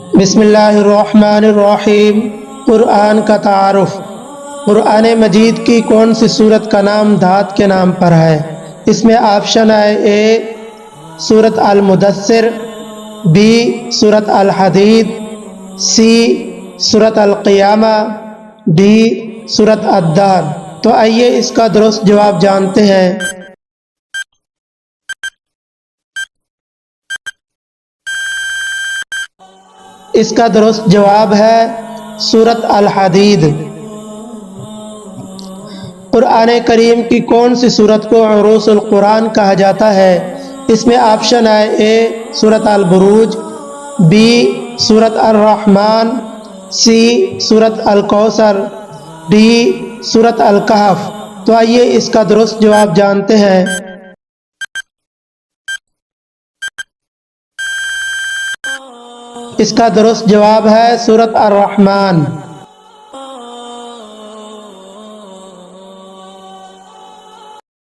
بسم اللہ الرحمن الرحیم۔ قرآن کا تعارف۔ قرآن مجید کی کون سی سورت کا نام دھات کے نام پر ہے؟ اس میں آپشن ہے: اے سورت المدثر، بی سورت الحدید، سی سورت القیامہ، ڈی سورت الدہر۔ تو آئیے اس کا درست جواب جانتے ہیں۔ اس کا درست جواب ہے سورت الحدید۔ قرآن کریم کی کون سی سورت کو عروس القرآن کہا جاتا ہے؟ اس میں آپشن ہے: اے سورت البروج، بی سورت الرحمن، سی سورت الکوثر، ڈی سورت الکہف۔ تو آئیے اس کا درست جواب جانتے ہیں۔ اس کا درست جواب ہے سورت الرحمن۔